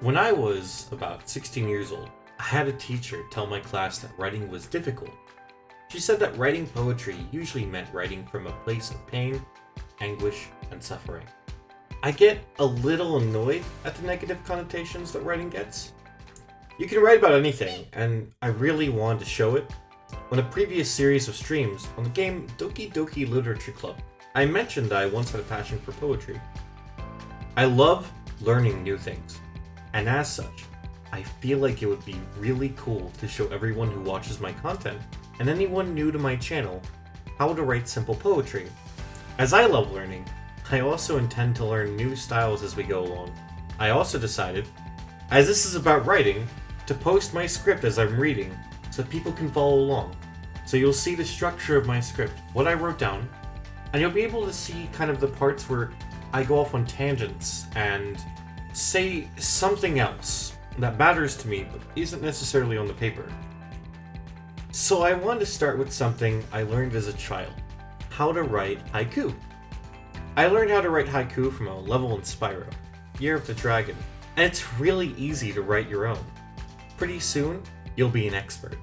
When I was about 16 years old, I had a teacher tell my class that writing was difficult. She said that writing poetry usually meant writing from a place of pain, anguish, and suffering. I get a little annoyed at the negative connotations that writing gets. You can write about anything, and I really wanted to show it. On a previous series of streams on the game Doki Doki Literature Club, I mentioned that I once had a passion for poetry. I love learning new things, and as such, I feel like it would be really cool to show everyone who watches my content, and anyone new to my channel, how to write simple poetry. As I love learning, I also intend to learn new styles as we go along. I also decided, as this is about writing, to post my script as I'm reading, so that people can follow along. So you'll see the structure of my script, what I wrote down, and you'll be able to see kind of the parts where I go off on tangents and say something else that matters to me but isn't necessarily on the paper. So I wanted to start with something I learned as a child, how to write haiku. I learned how to write haiku from a level in Spyro, Year of the Dragon, and it's really easy to write your own. Pretty soon, you'll be an expert.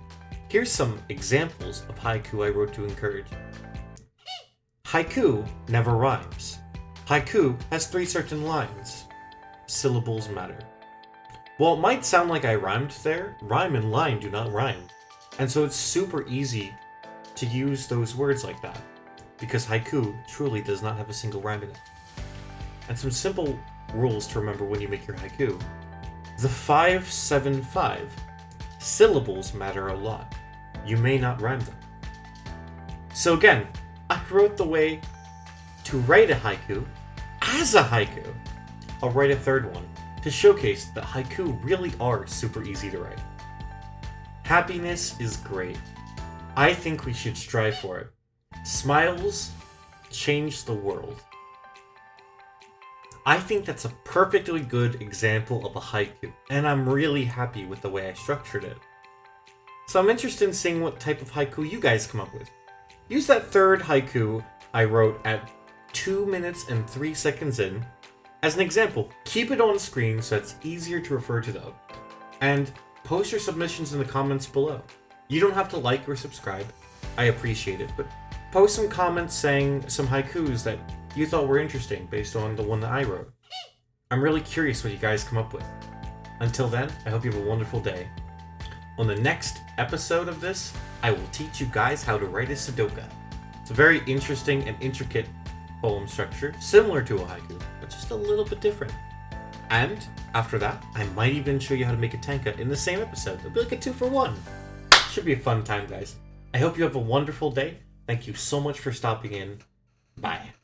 Here's some examples of haiku I wrote to encourage. Haiku never rhymes. Haiku has 3 certain lines. Syllables matter. While it might sound like I rhymed there, rhyme and line do not rhyme. And so it's super easy to use those words like that, because haiku truly does not have a single rhyme in it. And some simple rules to remember when you make your haiku. The 5-7-5. Syllables matter a lot. You may not rhyme them. So again, I wrote the way to write a haiku as a haiku. I'll write a third one to showcase that haiku really are super easy to write. Happiness is great. I think we should strive for it. Smiles change the world. I think that's a perfectly good example of a haiku, and I'm really happy with the way I structured it. So I'm interested in seeing what type of haiku you guys come up with. Use that third haiku I wrote at 2 minutes and 3 seconds in as an example. Keep it on screen so it's easier to refer to though. And post your submissions in the comments below. You don't have to like or subscribe. I appreciate it, but post some comments saying some haikus that you thought were interesting based on the one that I wrote. I'm really curious what you guys come up with. Until then, I hope you have a wonderful day. On the next episode of this, I will teach you guys how to write a Sudoku. It's a very interesting and intricate poem structure, similar to a haiku, but just a little bit different. And after that, I might even show you how to make a tanka in the same episode. It'll be like a 2-for-1. Should be a fun time, guys. I hope you have a wonderful day. Thank you so much for stopping in. Bye.